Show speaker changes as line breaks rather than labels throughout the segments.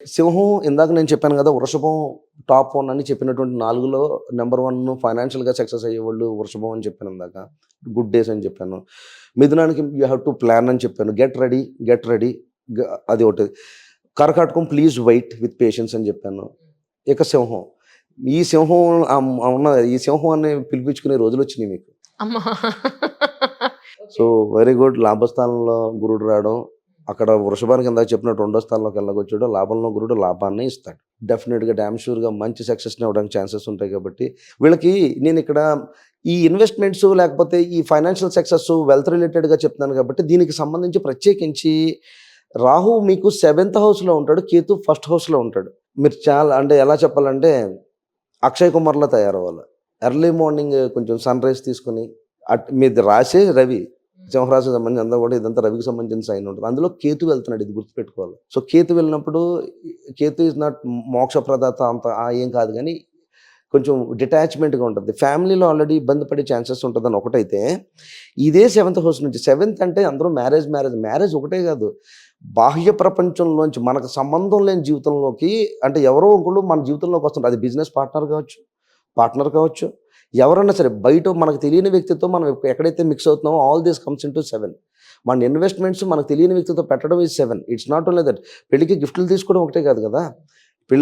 సింహం ఇందాక నేను చెప్పాను కదా! వృషభం టాప్ 1 అని చెప్పినటువంటి 4లో నంబర్ 1 ఫైనాన్షియల్‌గా సక్సెస్ అయ్యేవాళ్ళు వృషభం అని చెప్పాను ఇందాక. గుడ్ డేస్ అని చెప్పాను. మిథునానికి యూ హావ్ టు ప్లాన్ అని చెప్పాను. గెట్ రెడీ, గెట్ రెడీ అది ఒకటి. కర్కాటకం ప్లీజ్ వెయిట్ విత్ పేషెన్స్ అని చెప్పాను. ఇక సింహం. ఈ సింహం ఈ సింహం అని పిలిపించుకునే రోజులొచ్చినాయి మీకు.
అమ్మా!
So, very good. లాభస్థానంలో గురుడు రావడం. అక్కడ వృషభానికి ఇందాక చెప్పినట్టు రెండో స్థానంలోకి ఎలాగొచ్చాడో లాభంలో గురుడు లాభాన్నే ఇస్తాడు. డెఫినిట్‌గా డామ్ షూర్‌గా మంచి సక్సెస్‌ని ఇవ్వడానికి ఛాన్సెస్ ఉంటాయి కాబట్టి, వీళ్ళకి నేనిక్కడ ఈ ఇన్వెస్ట్‌మెంట్స్ లేకపోతే ఈ ఫైనాన్షియల్ సక్సెస్, వెల్త్ రిలేటెడ్‌గా చెప్తున్నాను కాబట్టి, దీనికి సంబంధించి ప్రత్యేకించి రాహు మీకు 7థ్ హౌస్‌లో ఉంటాడు. కేతు ఫస్ట్ హౌస్‌లో ఉంటాడు. మీరు చాలా అంటే ఎలా చెప్పాలంటే, అక్షయ్ కుమార్‌లా తయారవ్వాలి. ఎర్లీ మార్నింగ్ కొంచెం సన్‌రైజ్ తీసుకొని మీది రాసే రవి. సింహరాశికి సంబంధించి అంతా కూడా ఇదంతా రవికి సంబంధించిన సైన్ ఉంటుంది. అందులో కేతు వెళ్తున్నాడు, ఇది గుర్తుపెట్టుకోవాలి. సో, కేతు వెళ్ళినప్పుడు కేతు ఈజ్ నాట్ మోక్షప్రదాత అంత ఏం కాదు గానీ, కొంచెం డిటాచ్‌మెంట్‌గా ఉంటది. ఫ్యామిలీలో ఆల్రెడీ ఇబ్బంది పడే ఛాన్సెస్ ఉంటదని ఒకటైతే, ఇదే 7థ్ హౌస్ నుంచి 7థ్ అంటే అందరూ మ్యారేజ్ ఒకటే కాదు. బాహ్య ప్రపంచంలోంచి మనకు సంబంధం లేని జీవితంలోకి అంటే ఎవరో ఒకళ్ళు మన జీవితంలోకి వస్తుంటారు. అది బిజినెస్ పార్ట్నర్ కావచ్చు. ఎవరన్నా సరే బయట మనకు తెలియని వ్యక్తితో మనం ఎక్కడైతే మిక్స్ అవుతున్నామో ఆల్ దిస్ కమ్స్ ఇంటూ 7. మన ఇన్వెస్ట్‌మెంట్స్ మనకు తెలియని వ్యక్తితో పెట్టడం is 7. It's not only that. పెళ్ళికి గిఫ్టులు తీసుకోవడం ఒకటే కాదు కదా!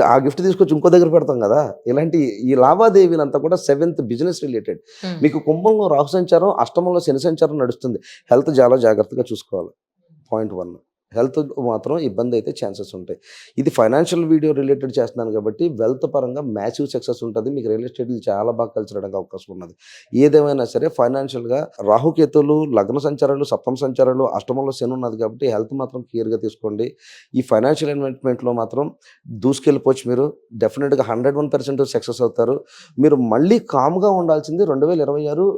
ఆ గిఫ్ట్ తీసుకొచ్చి ఇంకో దగ్గర పెడతాం కదా! ఇలాంటి ఈ లావాదేవీలంతా కూడా 7థ్ బిజినెస్ రిలేటెడ్.
హ్మ్.
మీకు కుంభంలో రాహు సంచారం, అష్టమంలో శని సంచారం నడుస్తుంది. హెల్త్ చాలా జాగ్రత్తగా చూసుకోవాలి. పాయింట్ 1. హెల్త్ మాత్రం ఇబ్బందయితే ఛాన్సెస్ ఉంటాయి. ఇది ఫైనాన్షియల్ వీడియో రిలేటెడ్ చేస్తున్నాను కాబట్టి వెల్త్ పరంగా మ్యాసివ్ సక్సెస్ ఉంటది. మీకు రియల్ ఎస్టేట్‌లో చాలా బాగా కలిసిరావడానికి అవకాశం ఉన్నది. ఏదేమైనా సరే ఫైనాన్షియల్‌గా రాహుకేతువులు, లగ్న సంచారాలు, సప్తమ సంచారాలు, అష్టమంలో శని ఉన్నది కాబట్టి హెల్త్ మాత్రం కేర్‌గా తీసుకోండి. ఈ ఫైనాన్షియల్ ఇన్వెస్ట్‌మెంట్‌లో మాత్రం దూసుకెళ్ళిపోవచ్చు మీరు. డెఫినిట్‌గా 101% సక్సెస్ అవుతారు. మీరు మళ్ళీ కామ్‌గా ఉండాల్సింది 2026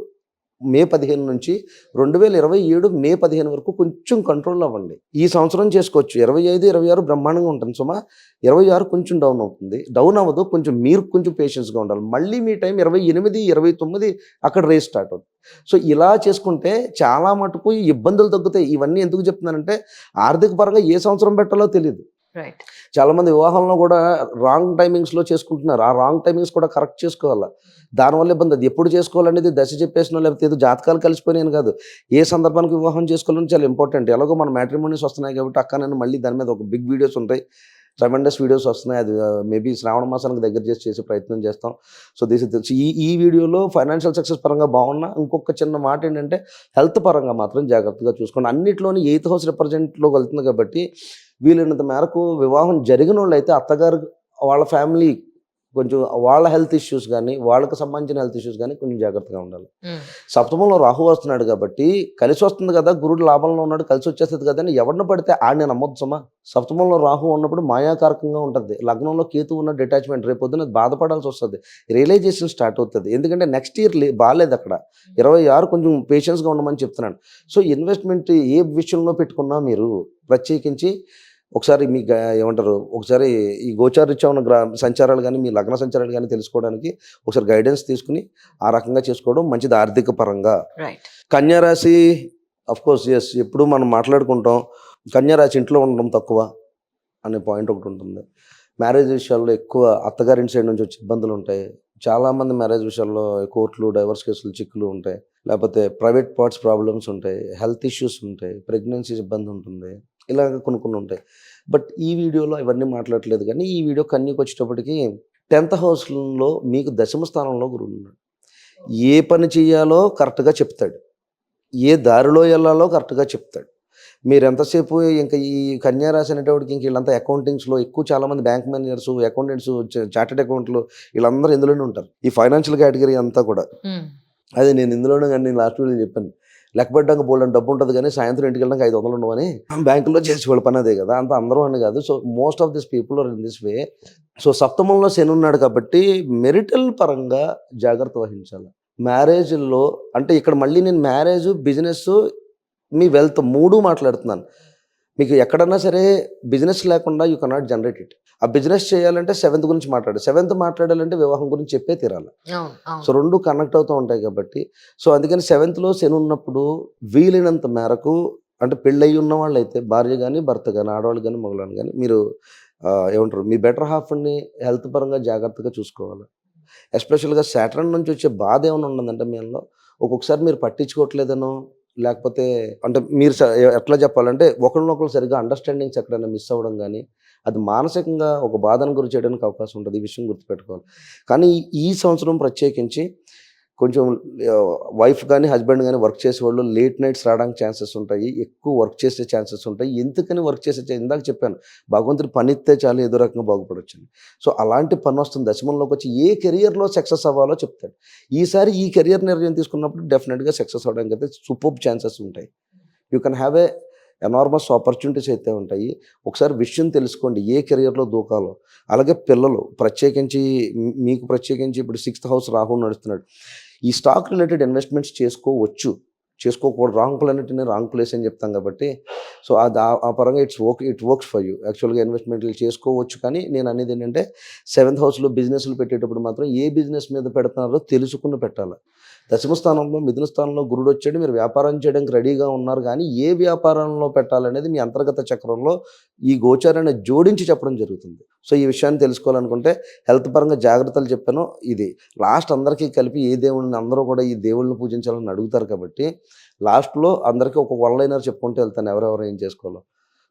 మే 15 నుంచి 2027 మే 15 వరకు కొంచెం కంట్రోల్‌లో అవ్వండి. ఈ సంవత్సరం చేసుకోవచ్చు. 25, 26 బ్రహ్మాండంగా ఉంటుంది సుమా. 26 కొంచెం డౌన్ అవుతుంది. డౌన్ అవ్వదు. మీరు కొంచెం పేషెన్స్‌గా ఉండాలి. మళ్ళీ మీ టైం 28, 29 అక్కడ రేస్ స్టార్ట్ అవుతుంది. సో, ఇలా చేసుకుంటే చాలా మటుకు ఈ ఇబ్బందులు తగ్గుతాయి. ఇవన్నీ ఎందుకు చెప్తున్నానంటే ఆర్థిక పరంగా ఏ సంవత్సరం పెట్టాలో తెలీదు.
రైట్.
చాలామంది వివాహంలో కూడా రాంగ్ టైమింగ్స్‌లో చేసుకుంటున్నారు. ఆ రాంగ్ టైమింగ్స్ కూడా కరెక్ట్ చేసుకోవాల. దానివల్ల ఇబ్బంది. అది ఎప్పుడు చేసుకోవాలనేది దశ చెప్పేసినో లేకపోతే ఏదో జాతకాలు కలిసిపోయినాయని కాదు. ఏ సందర్భానికి వివాహం చేసుకోవాలని చాలా ఇంపార్టెంట్. ఎలాగో మన మ్యాట్రిమోనీస్ వస్తున్నాయి కాబట్టి అక్క నేను మళ్ళీ దాని మీద ఒక బిగ్ వీడియోస్ ఉంటాయి. ట్రెమెండస్ వీడియోస్ వస్తున్నాయి. అది మేబీ శ్రావణ మాసానికి దగ్గర చేసే ప్రయత్నం చేస్తాం. సో, దిస్ ఇస్ ఈ వీడియోలో ఫైనాన్షియల్ సక్సెస్ పరంగా బాగున్నా ఇంకొక చిన్న మాట ఏంటంటే హెల్త్ పరంగా మాత్రం జాగ్రత్తగా చూసుకోండి. అన్నిట్లోని 8థ్ హౌస్ రిప్రజెంట్‌లోకి వెళ్తుంది కాబట్టి వీలైనంత మేరకు వివాహం జరిగినోళ్ళైతే అత్తగారు వాళ్ళ ఫ్యామిలీ కొంచెం వాళ్ళ హెల్త్ ఇష్యూస్ గానీ, వాళ్ళకి సంబంధించిన హెల్త్ ఇష్యూస్ గానీ కొంచెం జాగ్రత్తగా ఉండాలి.
హ్మ్.
సప్తమంలో రాహు వస్తున్నాడు కాబట్టి కలిసొస్తుంది కదా! గురుడు లాభంలో ఉన్నాడు కలిసొచ్చేస్తది కదా! అని ఎవడిని పడితే ఆడిని నమ్మొద్దు సుమా. సప్తమంలో రాహు ఉన్నప్పుడు మాయాకారకంగా ఉంటది. లగ్నంలో కేతు ఉన్న డిటాచ్‌మెంట్ రేపొద్దున బాధపడాల్సొస్తది. రియలైజేషన్ స్టార్ట్ అవుతది. ఎందుకంటే నెక్స్ట్ ఇయర్ బాలేదక్కడ. 26 కొంచెం పేషెన్స్‌గా ఉండమని చెప్తున్నాను. సో, ఇన్వెస్ట్‌మెంట్ ఏ విషయంలో పెట్టుకున్నా మీరు ప్రత్యేకించి ఒకసారి మీ ఏమంటారు ఒకసారి ఈ గోచారరీత్యా ఉన్న సంచారాలు గానీ, మీ లగ్న సంచారాలు గానీ తెలుసుకోవడానికి ఒకసారి గైడెన్స్ తీసుకొని ఆ రకంగా చేసుకోవడం మంచిది ఆర్థిక పరంగా.
రైట్.
కన్యా రాశి ఆఫ్‌కోర్స్ యెస్. ఎప్పుడు మనం మాట్లాడుకుంటాం. కన్యా రాశి ఇంట్లో ఉండడం తక్కువ అనే పాయింట్ ఒకటుంటుంది. మ్యారేజ్ విషయాల్లో ఎక్కువ అత్తగారింటి సైడ్ నుంచి వచ్చే ఇబ్బందులుంటాయి. చాలామంది మ్యారేజ్ విషయాల్లో కోర్టులు, డైవర్స్ కేసులు, చిక్కులు ఉంటాయి. లేకపోతే ప్రైవేట్ పార్ట్స్ ప్రాబ్లమ్స్ ఉంటాయి. హెల్త్ ఇష్యూస్ ఉంటాయి. ప్రెగ్నెన్సీ ఇబ్బంది ఉంటుంది. ఇలాగ కొన్ని ఉంటాయి. బట్ ఈ వీడియోలో ఇవన్నీ మాట్లాడట్లేదు కానీ, ఈ వీడియో కన్యకొచ్చేటప్పటికి 10థ్ హౌస్‌లో మీకు దశమ స్థానంలో గురువున్నాడు. ఏ పని చేయాలో కరెక్ట్‌గా చెప్తాడు. ఏ దారిలో ఎళ్ళాలో కరెక్ట్‌గా చెప్తాడు. మీరెంతసేపు ఇంక ఈ కన్యా రాశి అనేటప్పటికి ఇంక వీళ్ళంతా అకౌంటింగ్స్‌లో ఎక్కువ చాలామంది బ్యాంక్ మేనేజర్స్, అకౌంటెంట్స్, చార్టర్డ్ అకౌంటెంట్లు వీళ్ళందరూ ఇందులోనే ఉంటారు. ఈ ఫైనాన్షియల్ కేటగిరీ అంతా కూడా.
హ్మ్.
అది నేను ఇందులోనే గాని నేను లాస్ట్ వీడియోలో చెప్పాను. లెక్క పెట్టడానికి బోలెడంత డబ్బుంటది గానీ, సాయంత్రం ఇంటికెళ్ళడానికి 500 ఉండవని బ్యాంకులో చేసేవాళ్ళ పని అదే గదా! అంతా అందరూ అని గాదు. So, most of this people are in this way. So, సప్తమంలో శని ఉన్నాడు కాబట్టి మెరిటల్ పరంగా జాగ్రత్త వహించాలి. మ్యారేజుల్లో అంటే ఇక్కడ మళ్ళీ నేను మ్యారేజు, బిజినెస్సు, మీ వెల్త్ 3 మాట్లాడుతున్నాను. మీకు ఎక్కడన్నా సరే బిజినెస్ లేకుండా యూ కెనాట్ జనరేట్ ఇట్. ఆ బిజినెస్ చేయాలంటే 7థ్ గురించి మాట్లాడాలి. 7థ్ మాట్లాడాలంటే వివాహం గురించి చెప్పే తీరాలి.
అవును.
సో,
అవును.
2 కనెక్ట్ అవుతూ ఉంటాయి కాబట్టి, సో, అందుకని 7థ్‌లో శని ఉన్నప్పుడు వీలైనంత మేరకు అంటే పెళ్ళయి ఉన్న వాళ్ళైతే భార్య గాని, భర్త గాని, ఆడవాళ్ళు గాని, మగవాళ్ళు గాని మీరు ఏమంటారు, మీ బెటర్ హాఫ్‌ని హెల్త్ పరంగా జాగ్రత్తగా చూసుకోవాలి. ఎస్పెషల్‌గా సాటర్న్ నుంచి వచ్చే బాధ ఏమైనా ఉన్నదంటే మీలో, ఒక్కొక్కసారి మీరు పట్టించుకోవట్లేదనో, లేకపోతే అంటే మీరు ఎట్లా చెప్పాలంటే ఒకళ్ళనొకళ్ళు సరిగ్గా అండర్‌స్టాండింగ్స్ ఎక్కడైనా మిస్ అవ్వడం గానీ, అది మానసికంగా ఒక బాధను గురి చేయడానికి అవకాశం ఉంటది. ఈ విషయం గుర్తుపెట్టుకోవాలి. కానీ ఈ సంవత్సరం ప్రత్యేకించి కొంచెం వైఫ్ గానీ, హస్బెండ్ గానీ వర్క్ చేసేవాళ్ళు లేట్ నైట్స్ రావడానికి ఛాన్సెస్ ఉంటాయి. ఎక్కువ వర్క్ చేసే ఛాన్సెస్ ఉంటాయి. ఎందుకని వర్క్ చేసే ఇందాక చెప్పాను. భగవంతుడు పనిస్తే చాలు ఏదో రకంగా బాగుపడొచ్చని. సో, అలాంటి పనొస్తుంది. దశమంలోకొచ్చి ఏ కెరియర్‌లో సక్సెస్ అవ్వాలో చెప్తాడు. ఈసారి ఈ కెరియర్ నిర్ణయం తీసుకున్నప్పుడు డెఫినిట్‌గా సక్సెస్ అవ్వడానికైతే సూపర్బ్ ఛాన్సెస్ ఉంటాయి. You can have enormous opportunities అయితే ఉంటాయి. ఒకసారి విషయం తెలుసుకోండి ఏ కెరియర్‌లో దూకాలో. అలాగే పిల్లలు ప్రత్యేకించి మీకు ప్రత్యేకించి ఇప్పుడు 6థ్ హౌస్ రాహు నడుస్తున్నాడు. ఈ స్టాక్ రిలేటెడ్ ఇన్వెస్ట్‌మెంట్స్ చేసుకోవచ్చు. చేసుకోకూడదు. రాంగ్ ప్లానెట్‌ని రాంగ్ ప్లేస్ అని చెప్తాం కాబట్టి, సో, అది ఆ పరంగా ఇట్ వర్క్స్ ఫర్ యూ. యాక్చువల్‌గా ఇన్వెస్ట్‌మెంట్లు చేసుకోవచ్చు. కానీ నేను అనేది ఏంటంటే 7థ్ హౌస్‌లో బిజినెస్‌లు పెట్టేటప్పుడు మాత్రం ఏ బిజినెస్ మీద పెడుతున్నారో తెలుసుకొని పెట్టాలి. దశమ స్థానంలో, మిథున స్థానంలో గురుడొచ్చాడు. మీరు వ్యాపారం చేయడానికి రెడీగా ఉన్నారు గానీ, ఏ వ్యాపారంలో పెట్టాలనేది మీ అంతర్గత చక్రంలో ఈ గోచారాన్ని జోడించి చెప్పడం జరుగుతుంది. సో, ఈ విషయాన్ని తెలుసుకోవాలనుకుంటే హెల్త్ పరంగా జాగ్రత్తలు చెప్పాను. ఇది లాస్ట్ అందరికీ కలిపి ఏ దేవుడిని అందరూ కూడా ఈ దేవుళ్ళని పూజించాలని అడుగుతారు కాబట్టి, లాస్ట్‌లో అందరికీ ఒక వన్ లైనర్ చెప్పుకుంటూ వెళ్తాను ఎవరెవరు ఏం చేసుకోవాలో.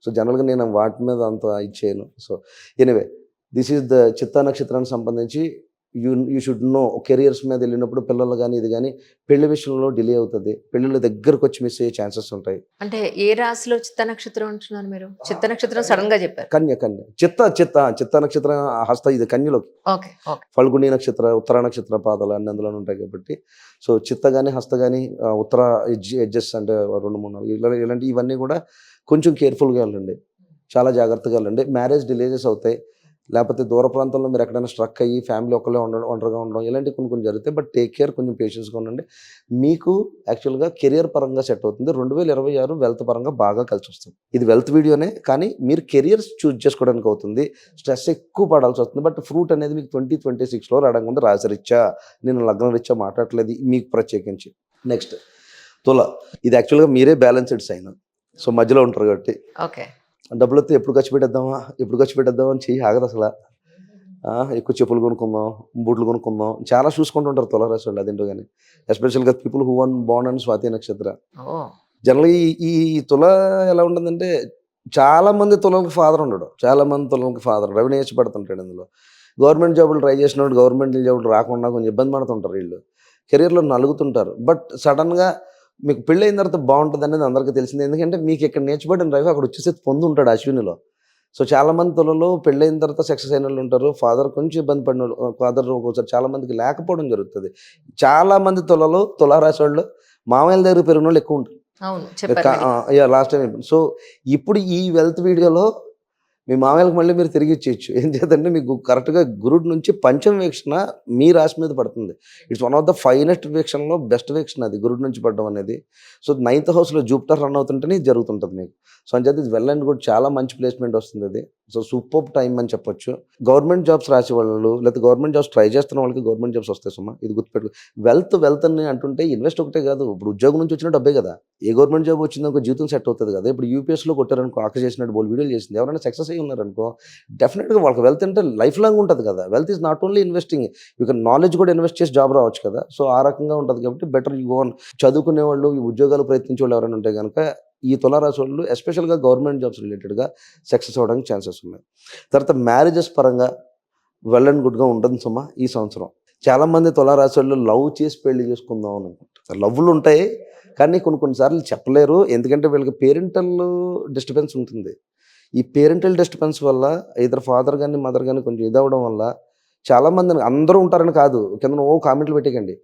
సో, జనరల్‌గా నేను వాటి మీద అంత ఇది చేయను. So, anyway this is the చిత్తా నక్షత్రానికి సంబంధించి యూ షుడ్ నో. కెరియర్స్ మీద వెళ్ళినప్పుడు పిల్లలు గానీ, ఇది గానీ పెళ్లి విషయంలో డిలే అవుతది. పెళ్ళిళ్ళు దగ్గరకొచ్చి మిస్ అయ్యే ఛాన్సెస్ ఉంటాయి.
అంటే ఏ రాశిలో చిత్త నక్షత్రం అంటున్నారు మీరు? చిత్త నక్షత్రం సడెన్‌గా చెప్పారు.
కన్య. చిత్త నక్షత్రం హస్త ఇది కన్యలోకి.
ఓకే. ఓకే.
ఫల్గుణి నక్షత్ర, ఉత్తర నక్షత్ర పాదాలు అన్నీ అందులోనే ఉంటాయి కాబట్టి, సో, చిత్త గాని, హస్త గాని, ఉత్తర ఎడ్జెస్ అంటే 2, 3, 4 ఇలాంటి ఇవన్నీ కూడా కొంచెం కేర్‌ఫుల్‌గా వెళ్ళండి. చాలా జాగ్రత్తగా వెళ్ళండి. మ్యారేజ్ డిలేజెస్ అవుతాయి. లేకపోతే దూర ప్రాంతంలో మీరు ఎక్కడైనా స్ట్రక్ అయ్యి ఫ్యామిలీ ఒక్కళ్ళే ఒంటరిగా ఉండడం ఇలాంటివి కొన్ని జరుగుతాయి. బట్ టేక్ కేర్, కొంచెం పేషెన్స్‌గా ఉండండి. మీకు యాక్చువల్‌గా కెరియర్ పరంగా సెట్ అవుతుంది. 2026 వెల్త్ పరంగా బాగా కలిసొస్తుంది. ఇది వెల్త్ వీడియోనే కానీ మీరు కెరియర్స్ చూజ్ చేసుకోవడానికి అవుతుంది. స్ట్రెస్ ఎక్కువ పడాల్సి వస్తుంది. బట్ ఫ్రూట్ అనేది మీకు 2026లో రావడానికి ముందు రాశిరీత్యా, నేను లగ్నం రీత్యా మాట్లాడట్లేదు మీకు ప్రత్యేకించి. నెక్స్ట్ తుల. ఇది యాక్చువల్‌గా మీరే బ్యాలెన్స్‌డ్ సైన్. సో, మధ్యలో ఉంటారు కాబట్టి.
ఓకే.
డబ్బులొస్తే ఎప్పుడు ఖర్చు పెట్టేద్దామా అని చెయ్యి ఆగదసల. ఎక్కువ చెప్పులు కొనుక్కుందాం, బూట్లు కొనుక్కుందాం. చాలా చూసుకుంటూ ఉంటారు తులారాశి వాళ్ళు అదేంటో గాని. ఎస్పెషల్‌గా people who born on Swati నక్షత్ర.
ఓహ్!
జనరల్‌గా ఈ ఈ తుల ఎలా ఉంటుందంటే చాలా మంది తులలకి ఫాదర్ ఉండడు. చాలా మంది తులలకి ఫాదర్ రెవెన్యూ పడుతుంటాడు ఇందులో. గవర్నమెంట్ జాబులు ట్రై చేసినోడు గవర్నమెంట్ జాబులు రాకుండా కొంచెం ఇబ్బంది పడుతుంటారు వీళ్ళు. కెరియర్‌లో నలుగుతుంటారు. బట్ సడెన్‌గా మీకు పెళ్ళైన తర్వాత బావుంటదనేది అందరికీ తెలిసిందే. ఎందుకంటే మీకు ఇక్కడ నేర్చుబడిన రవి అక్కడ వచ్చేసి పొందుంటాడు అశ్వినిలో. సో, చాలామంది తులలో పెళ్ళైన తర్వాత సక్సెస్ అయినోళ్ళుంటారు. ఫాదర్ కొంచెం ఇబ్బంది పడినోళ్ళు ఫాదర్ ఒక్కోసారి చాలా మందికి లేకపోవడం జరుగుతది. చాలామంది తులారాశోళ్ళు మామయ్యల దగ్గర పెరిగినోళ్ళు ఎక్కువుంటారు.
అవును. చెప్పారు మీరు.
యాహ్! లాస్ట్ టైం సో, ఇప్పుడు ఈ వెల్త్ వీడియోలో మీ మామయ్యలకి మళ్ళీ మీరు తిరిగిచ్చేయొచ్చు. ఏం చేద్దంటే మీకు కరెక్ట్‌గా గురుడు నుంచి పంచమ వీక్షణ మీ రాశి మీద పడుతుంది. It's one of the finest వీక్షణలో బెస్ట్ వీక్షణ అది గురుడు నుంచి పడడం అనేది. సో, 9థ్ హౌస్‌లో జూపిటర్ రన్ అవుతుంటేనే ఇది జరుగుతుంటది మీకు. సో, అంచేత ఇది వెల్ అండ్ గుడ్ చాలా మంచి ప్లేస్‌మెంట్ వస్తుందది. సో, సూపర్బ్ టైమ్ అని చెప్పొచ్చు. గవర్నమెంట్ జాబ్స్ రాసేవాళ్ళు లేకపోతే గవర్నమెంట్ జాబ్స్ ట్రై చేస్తున్న వాళ్ళకి గవర్నమెంట్ జాబ్స్ వస్తాయి సుమా. ఇది గుర్తుపెట్టుకో. వెల్త్ అని అంటుంటే ఇన్వెస్ట్ ఒకటే కాదు. ఇప్పుడు ఉద్యోగం నుంచి వచ్చిన డబ్బే కదా! ఏ గవర్నమెంట్ జాబ్ వచ్చిందనుకో జీవితం సెట్ అవుతది కదా! ఇప్పుడు యూపీఎస్‌లో కొట్టారనుకో అక్క చేసినట్టు బోలెడు వీడియోలు చేసింది. ఎవరైనా సక్సెస్ అయ్యి ఉన్నారనుకో డెఫినిట్‌గా వాళ్ళకి వెల్త్ అంటే లైఫ్ లాంగ్ ఉంటది కదా! Wealth is not only investing. You can knowledge కూడా ఇన్వెస్ట్ చేసి జాబ్ రావచ్చు కదా! సో, ఆ రకంగా ఉంటది కాబట్టి బెటర్ యూ గో ఆన్. చదువుకునేవాళ్ళు, ఈ ఉద్యోగాలు ప్రయత్నించేవాళ్ళు ఎవరైనా ఉంటే గనక ఈ తులారాశి వాళ్ళు ఎస్పెషల్‌గా గవర్నమెంట్ జాబ్స్ రిలేటెడ్‌గా సక్సెస్ అవ్వడానికి ఛాన్సెస్ ఉన్నాయి. తర్వాత మ్యారేజెస్ పరంగా వెల్ అండ్ గుడ్‌గా ఉంటుంది సుమా ఈ సంవత్సరం. చాలామంది తులారాశోళ్ళు లవ్ చేసి పెళ్లి చేసుకుందాం అని అనుకుంటారు. లవ్‌లుంటాయి. కానీ కొన్ని సార్లు చెప్పలేరు. ఎందుకంటే వీళ్ళకి పేరెంటల్ డిస్టర్బెన్స్ ఉంటుంది. ఈ పేరెంటల్ డిస్టర్బెన్స్ వల్ల ఐదర్ ఫాదర్ గాని, మదర్ గాని కొంచెం ఇదవ్వడం వల్ల చాలామందిని అందరూ ఉంటారని కాదు. కిందన కామెంట్లు పెట్టేయకండి.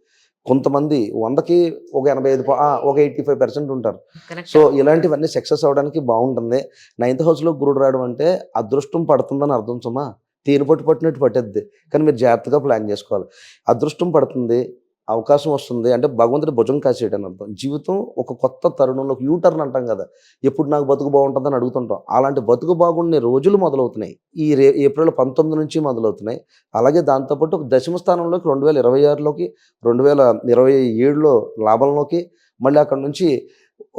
కొంతమంది 100కి ఒక 85 ఒక 85% ఉంటారు.
కరెక్ట్.
సో, ఇలాంటివన్నీ సక్సెస్ అవ్వడానికి బావుంటుంది. 9థ్ హౌస్‌లో గురుడు రావడం అంటే అదృష్టం పడుతుందని అర్థం సుమా. తేనె పట్టు పట్టినట్టు పట్టేద్ది. కానీ మీరు జాగ్రత్తగా ప్లాన్ చేసుకోవాలి. అదృష్టం పడుతుంది. అవకాశం వస్తుంది. అంటే భగవంతుడి భుజం కాసేయడని అర్థం. జీవితం ఒక కొత్త తరుణంలో యూ టర్న్ అంటాం కదా! ఎప్పుడు నాకు బతుకు బావుంటదని అడుగుతుంటాం. అలాంటి బతుకు బాగుండే రోజులు మొదలవుతున్నాయి. ఈ ఏప్రిల్ 19 నుంచి మొదలవుతున్నాయి. అలాగే దాంతో పాటు ఒక దశమ స్థానంలోకి 2026లోకి 2027లో లాభంలోకి మళ్ళీ అక్కడి నుంచి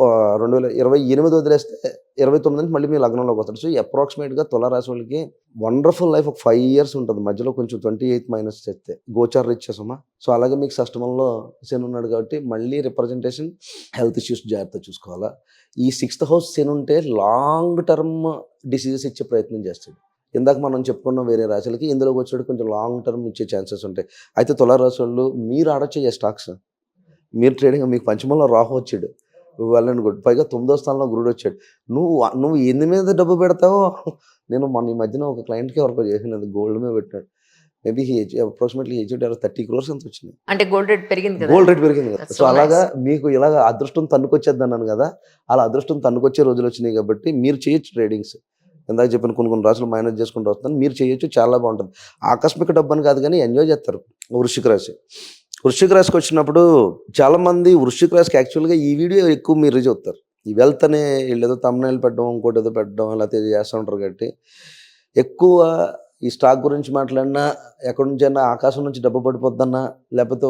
2028 వదిలేస్తే 29 నుంచి మళ్ళీ మీ లగ్నంలోకి వస్తాడు. సో అప్రాక్సిమేట్గా తులారాశి వాళ్ళకి వండర్ఫుల్ లైఫ్ ఒక 5 ఇయర్స్ ఉంటుంది. మధ్యలో కొంచెం 28 మైనస్ చేస్తే గోచార రీత్యా. సో అలాగే మీకు షష్టమంలో శని ఉన్నాడు కాబట్టి మళ్ళీ రిప్రజెంటేషన్ హెల్త్ ఇష్యూస్ జాగ్రత్త చూసుకోవాలా. ఈ 6th హౌస్ శని ఉంటే లాంగ్ టర్మ్ డిసీజెస్ ఇచ్చే ప్రయత్నం చేస్తాడు. ఇందాక మనం చెప్పుకున్నాం వేరే రాశులకి, ఇందులోకి వచ్చాడు కొంచెం లాంగ్ టర్మ్ ఇచ్చే ఛాన్సెస్ ఉంటాయి. అయితే తులారాశి వాళ్ళు మీరు ఆడొచ్చే స్టాక్స్, మీరు ట్రేడింగ్, మీకు పంచమంలో రాహు వచ్చాడు, వెల్ అండ్ గుడ్. పైగా 9వ స్థానంలో గురుడు వచ్చాడు. నువ్వు ఎందు మీద డబ్బు పెడతావో. నేను మొన్న ఈ మధ్యన ఒక క్లయింట్కి ఎవరికో చేసినది గోల్డ్ మీద పెట్టాడు. మేబీ అప్రాక్సిమేట్లీ 30 crores ఎంత వచ్చినాయి.
అంటే గోల్డ్ రేట్ పెరిగింది కదా.
గోల్డ్ రేట్ పెరిగింది కదా.
That's
సో
so
అలాగా
nice.
మీకు ఇలాగ అదృష్టం తన్నుకొచ్చేద్ది అన్నాను కదా, అలా అదృష్టం తన్నుకొచ్చే రోజులు వచ్చినాయి కాబట్టి మీరు చేయొచ్చు ట్రేడింగ్స్. ఇందాక చెప్పిన కొన్ని రాశులు మేనేజ్ చేసుకుంటూ వస్తాను, మీరు చేయొచ్చు, చాలా బాగుంటుంది. ఆకస్మిక డబ్బు అని కాదు కానీ ఎంజాయ్ చేస్తారు. వృశ్చిక రాశికి వచ్చినప్పుడు చాలామంది వృశ్చిక రాశికి యాక్చువల్గా ఈ వీడియో ఎక్కువ మీరు చూస్తారు. ఈ వెల్త్ అనే వీళ్ళు ఏదో తమ్నైల్ పెట్టడం, ఇంకోటి ఏదో పెట్టడం, లేకపోతే ఏదో చేస్తూ ఉంటారు కాబట్టి ఎక్కువ ఈ స్టాక్ గురించి మాట్లాడినా, ఎక్కడి నుంచైనా ఆకాశం నుంచి డబ్బు పడిపోద్దన్నా, లేకపోతే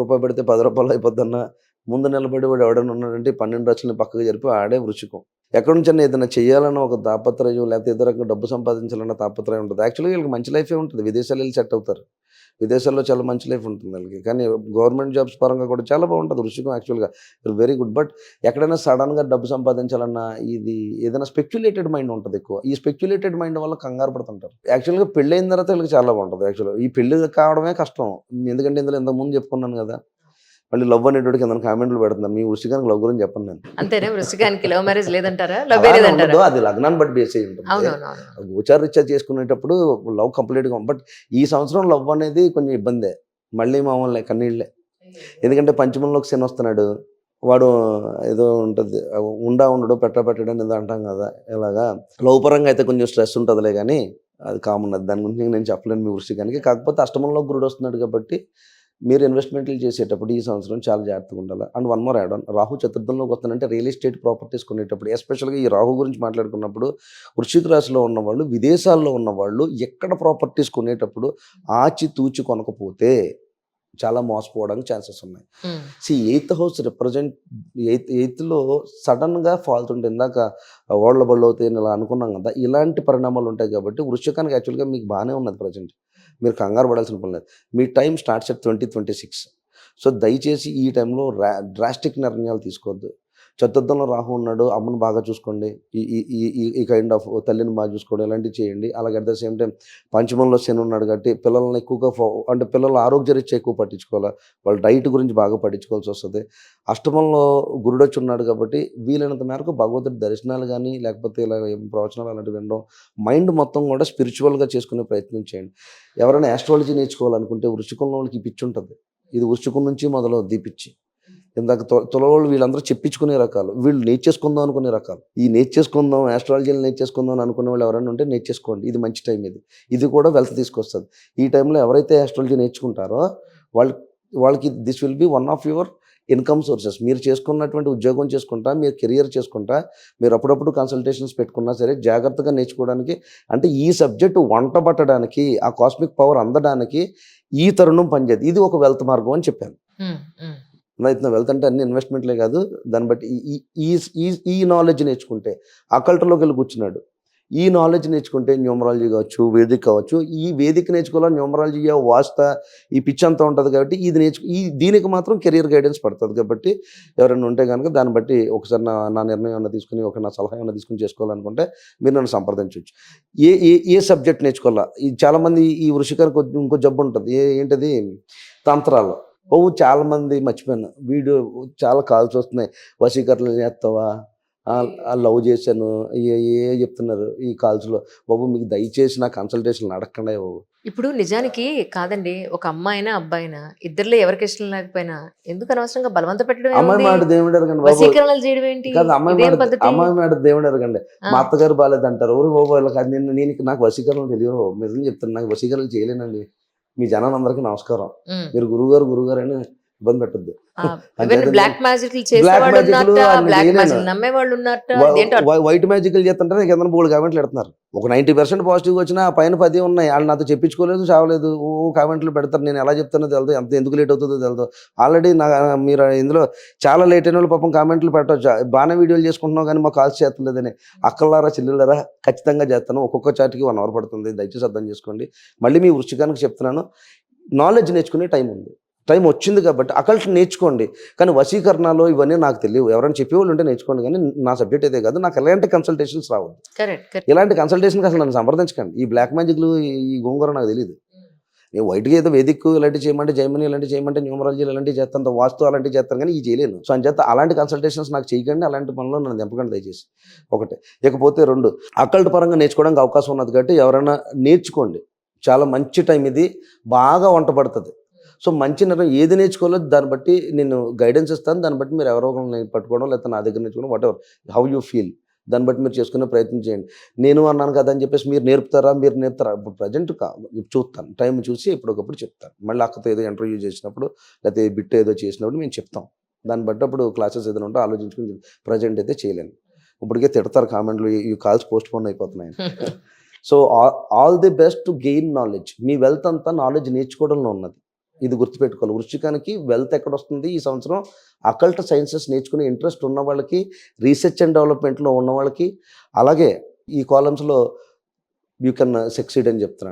రూపాయి పెడితే 10 రూపాయలు అయిపోద్దన్నా, ముందు నిలబడి వాడు ఎవడైనా ఉన్నాడంటే 12 రాశులని పక్కకు జరిపి ఆడే వృశ్చికం. ఎక్కడి నుంచైనా ఏదైనా చేయాలన్న ఒక తాపత్రయం, లేకపోతే ఏదో రకంగా డబ్బు సంపాదించాలన్న తాపత్రయం ఉంటుంది. యాక్చువల్గా వీళ్ళకి మంచి లైఫే ఉంటుంది. విదేశాలు వెళ్ళి సెట్ అవుతారు. విదేశాల్లో చాలా మంచి లైఫ్ ఉంటుంది వాళ్ళకి. కానీ గవర్నమెంట్ జాబ్స్ పరంగా కూడా చాలా బాగుంటుంది వృశ్చికం. యాక్చువల్గా వెరీ గుడ్. బట్ ఎక్కడైనా సడన్గా డబ్బు సంపాదించాలన్నా ఇది ఏదైనా స్పెక్యులేటెడ్ మైండ్ ఉంటుంది ఎక్కువ. ఈ స్పెక్యులేటెడ్ మైండ్ వల్ల కంగారు పడుతుంటారు. యాక్చువల్గా పెళ్ళి అయిన తర్వాత వీళ్ళకి చాలా బాగుంటుంది. యాక్చువల్గా ఈ పెళ్ళి కావడమే కష్టం. ఎందుకంటే ఇందులో ఇంతకుముందు చెప్పుకున్నాను కదా, మళ్ళీ లవ్ అనేటోడికి ఏదైనా కామెంట్లు పెడుతున్నాను. మీ వృశ్చికానికి లవ్ గురించి చెప్పండి నేను.
అంతేనా? వృశ్చికానికి లవ్ మ్యారేజ్ లేదంటారా? లవ్
అలానే
లేదంటారా?
ఉండదు, అది లగ్నాన్ని బట్టి బేస్ అయి ఉంటుంది.
అవునవును.
గోచార రీత్యా చేసుకునేటప్పుడు లవ్ కంప్లీట్గా. బట్ ఈ సంవత్సరం లవ్ అనేది కొంచెం ఇబ్బందే. మళ్ళీ మామూలే కన్నీళ్ళే. ఎందుకంటే పంచమంలోకి శని వస్తున్నాడు. వాడు ఏదో ఉంటుంది, ఉండడు పెట్టడం ఏదో అంటాం కదా. ఇలాగా లవ్ పరంగా అయితే కొంచెం స్ట్రెస్ ఉంటుందిలే, కానీ అది కామన్. అది దాని గురించి నేను చెప్పలేను మీ వృశ్చికానికి. కాకపోతే అష్టమంలో గురుడు వస్తున్నాడు కాబట్టి మీరు ఇన్వెస్ట్మెంట్లు చేసేటప్పుడు ఈ సంవత్సరం చాలా జాగ్రత్తగా ఉండాలి. And one more add on, Rahu చతుర్థంలోకి వస్తానంటే రియల్ ఎస్టేట్ ప్రాపర్టీస్ కొనేటప్పుడు, ఎస్పెషల్గా ఈ రాహు గురించి మాట్లాడుకున్నప్పుడు వృశ్చిక రాశిలో ఉన్నవాళ్ళు, విదేశాల్లో ఉన్నవాళ్ళు ఎక్కడ ప్రాపర్టీస్ కొనేటప్పుడు ఆచితూచి కొనకపోతే చాలా మోసపోవడానికి ఛాన్సెస్ ఉన్నాయి. ఎయిత్ హౌస్ రిప్రజెంట్ ఎయిత్లో సడన్గా ఫాల్ట్ ఉంటుంది. ఇందాక ఓళ్ళ బళ్ళు అవుతాయి ఇలా అనుకున్నాం కదా, ఇలాంటి పరిణామాలు ఉంటాయి కాబట్టి వృశ్చికానికి యాక్చువల్గా మీకు బాగానే ఉన్నది ప్రజెంట్. మీరు కంగారు పడాల్సిన పని లేదు. మీ టైం స్టార్ట్స్ అట్ 2026. సో దయచేసి ఈ టైంలో డ్రాస్టిక్ నిర్ణయాలు తీసుకోవద్దు. చతుర్థంలో రాహు ఉన్నాడు, అమ్మను బాగా చూసుకోండి. ఈ ఈ ఈ ఈ కైండ్ ఆఫ్ తల్లిని బాగా చూసుకోవడం ఇలాంటివి చేయండి. అలాగే అట్ ద సేమ్ టైం పంచమంలో శని ఉన్నాడు కాబట్టి పిల్లల్ని ఎక్కువగా అంటే పిల్లల ఆరోగ్య రీత్యా ఎక్కువ పట్టించుకోవాలి. వాళ్ళ డైట్ గురించి బాగా పట్టించుకోవాల్సి వస్తుంది. అష్టమంలో గురుడు వచ్చి ఉన్నాడు కాబట్టి వీలైనంత మేరకు భగవంతుడి దర్శనాలు కానీ, లేకపోతే ఇలా ప్రవచనాలు అలాంటివి వినడం, మైండ్ మొత్తం కూడా స్పిరిచువల్గా చేసుకునే ప్రయత్నం చేయండి. ఎవరైనా ఆస్ట్రాలజీ నేర్చుకోవాలనుకుంటే వృశ్చికంలో వాళ్ళకి ఈ పిచ్చి ఉంటుంది. ఇది వృశ్చికం నుంచి మొదలవుద్ది ఈ పిచ్చి. ఇందాక తులవాళ్ళు వీళ్ళందరూ చెప్పించుకునే రకాలు, వీళ్ళు నేర్చేసుకుందాం అనుకునే రకాలు. ఈ నేర్చేసుకుందాం, ఆస్ట్రాలజీని నేర్చేసుకుందాం అని అనుకునే వాళ్ళు ఎవరైనా ఉంటే నేర్చేసుకోండి. ఇది మంచి టైం. ఇది కూడా వెల్త్ తీసుకొస్తుంది. ఈ టైంలో ఎవరైతే ఆస్ట్రాలజీ నేర్చుకుంటారో వాళ్ళకి this will be one of your income sources. మీరు చేసుకున్నటువంటి ఉద్యోగం చేసుకుంటా, మీరు కెరియర్ చేసుకుంటా, మీరు అప్పుడప్పుడు కన్సల్టేషన్స్ పెట్టుకున్నా సరే జాగ్రత్తగా నేర్చుకోవడానికి, అంటే ఈ సబ్జెక్టు వంట పట్టడానికి, ఆ కాస్మిక్ పవర్ అందడానికి ఈ తరుణం పనిచేది. ఇది ఒక వెల్త్ మార్గం అని చెప్పాను. అయితే వెల్త్ అంటే అన్ని ఇన్వెస్ట్మెంట్లే కాదు, దాన్ని బట్టి ఈ నాలెడ్జ్ నేర్చుకుంటే, అకల్ట్లోకి వెళ్ళి కూర్చున్నాడు, ఈ నాలెడ్జ్ నేర్చుకుంటే న్యూమరాలజీ కావచ్చు, వేదిక్ కావచ్చు, ఈ వేదిక నేర్చుకోవాలి, న్యూమరాలజీ వాస్త ఈ పిచ్ అంతా ఉంటుంది కాబట్టి దీనికి మాత్రం కెరియర్ గైడెన్స్ పడుతుంది. కాబట్టి ఎవరైనా ఉంటే కనుక దాన్ని బట్టి ఒకసారి నా నిర్ణయం అన్న తీసుకుని, నా సలహా ఏమైనా తీసుకుని చేసుకోవాలనుకుంటే మీరు నన్ను సంప్రదించవచ్చు. ఏ సబ్జెక్ట్ నేర్చుకోవాలా. చాలామంది ఈ వృషికానికి ఇంకో జబ్బు ఉంటుంది. ఏంటది? తంత్రాలు. చాలామంది మర్చిపోయాను, వీడియో చాలా కాల్స్ వస్తున్నాయి. వశీకరణలు చేస్తావా, లవ్ చేశాను, ఏ చెప్తున్నారు ఈ కాల్స్లో. బాబు మీకు దయచేసి నా కన్సల్టేషన్ అడగండి బాబు.
ఇప్పుడు నిజానికి కాదండి, ఒక అమ్మాయినా అబ్బాయినా ఇద్దరిలో ఎవరికి ఇష్టం లేకపోయినా ఎందుకు అనవసరంగా బలవంత పెట్టడం?
అమ్మాయి మాట దేవుడు అడగండి బాబు.
వశీకరణలు చేయడం ఏంటి?
కాదు, అమ్మాయి మాట దేవుడు అడగండి. మా అత్తగారు బాగాలేదంటారు. ఎవరు బాబు వాళ్ళకి? అది నేను నాకు వశీకరణలు తెలియదు. నిజం చెప్తాను, నాకు వశీకరణలు చేయలేనండి. మీ జనాలందరికీ నమస్కారం. మీరు గురువుగారు అని ఇబ్బంది పెట్టద్దు.
బ్లాక్ మ్యాజిక్ చేసే
Black
వాళ్ళు
magic లు
ఉన్నారట,
అన్ని
బ్లాక్
చేయలేను.
మ్యాజిక్ నమ్మే వాళ్ళు ఉన్నారట. ఇదేంటో
వైట్ మ్యాజిక్లు చేస్తుంటే నాకు ఏదైనా 3 కామెంట్లు పెడుతున్నారు. ఒక 90% పాజిటివ్ వచ్చినా పైన 10 ఉన్నాయి. వాళ్ళు నాతో చెప్పించుకోలేదు, చావలేదు. కామెంట్లు పెడతారు. నేను ఎలా చెప్తానో తెలియదు, ఎంత ఎందుకు లేట్ అవుతుందో తెలియదు. ఆల్రెడీ మీరు ఇందులో చాలా లేట్ అయిన వాళ్ళు పాపం కామెంట్లు పెట్టవచ్చు, బాగానే వీడియోలు చేసుకుంటున్నావు కానీ మాకు కాల్స్ చేస్తలేదని. అక్కలారా చెల్లెళ్ళారా, ఖచ్చితంగా చేస్తాను. ఒక్కొక్క చాట్కి 1 అవర్ పడుతుంది, దయచేసి అర్థం చేసుకోండి. మళ్ళీ మీ వృశ్చికానికి చెప్తున్నాను, నాలెడ్జ్ నేర్చుకునే టైం ఉంది, టైం వచ్చింది కాబట్టి అకల్ట్ నేర్చుకోండి. కానీ వశీకరణలో ఇవన్నీ నాకు తెలియవు. ఎవరైనా చెప్పేవాళ్ళు ఉంటే నేర్చుకోండి, కానీ నా సబ్జెక్ట్ అయితే కాదు. నాకు ఎలాంటి కన్సల్టేషన్స్ రావద్దు.
కరెక్ట్.
ఇలాంటి కన్సల్టేషన్కి అసలు నన్ను సంప్రదించకండి. ఈ బ్లాక్ మ్యాజిక్లు, ఈ గోంగూర నాకు తెలియదు. నేను వైట్గా ఏదో వేదిక్ ఇలాంటివి చేయమంటే, జైమని ఇలాంటివి చేయమంటే, న్యూమరాలజీలు ఇలాంటివి చేస్తాను, వాస్తు అలాంటివి చేస్తాను, కానీ ఈ చేయలేను. సో అని చేత అలాంటి కన్సల్టేషన్స్ నాకు చేయకండి, అలాంటి పనులు నన్ను దింపకండి దయచేసి. ఒకటి. ఇకపోతే 2, అకల్ట్ పరంగా నేర్చుకోవడానికి అవకాశం ఉన్నది కాబట్టి ఎవరైనా నేర్చుకోండి. చాలా మంచి టైం ఇది, బాగా వంట పడుతుంది. సో మంచి నిర్ణయం ఏది నేర్చుకోవాలో దాన్ని బట్టి నేను గైడెన్స్ ఇస్తాను. దాన్ని బట్టి మీరు ఎవరో ఒకరిని పట్టుకోవడం, లేకపోతే నా దగ్గర నేర్చుకోవడం, what ever how you feel, దాన్ని బట్టి మీరు చేసుకునే ప్రయత్నం చేయండి. నేను అన్నాను కదా అని చెప్పేసి మీరు నేర్పుతారా ఇప్పుడు ప్రజెంట్ చూస్తాను, టైం చూసి ఎప్పటికప్పుడు చెప్తాను. మళ్ళీ అక్కతో ఏదో ఇంటర్వ్యూ చేసినప్పుడు, లేకపోతే బిట్ ఏదో చేసినప్పుడు మేము చెప్తాం. దాన్ని బట్టి అప్పుడు క్లాసెస్ ఏదైనా ఉంటే ఆలోచించుకుని, ప్రజెంట్ అయితే చేయలేను. ఇప్పటికే తిడతారు కామెంట్లు, ఈ కాల్స్ పోస్ట్ పోన్ అయిపోతున్నాయి. So all the best to gain knowledge. Me wealth అంతా నాలెడ్జ్ నేర్చుకోవడంలో ఉన్నది, ఇది గుర్తుపెట్టుకోవాలి. వృశ్చికానికి వెల్త్ ఎక్కడొస్తుంది ఈ సంవత్సరం, అకల్ట్ సైన్సెస్ నేర్చుకునే ఇంట్రెస్ట్ ఉన్న వాళ్ళకి, రీసెర్చ్ అండ్ డెవలప్మెంట్లో ఉన్న వాళ్ళకి, అలాగే ఈ కాలమ్స్లో యూ కెన్ సక్సీడ్ అని చెప్తున్నాను.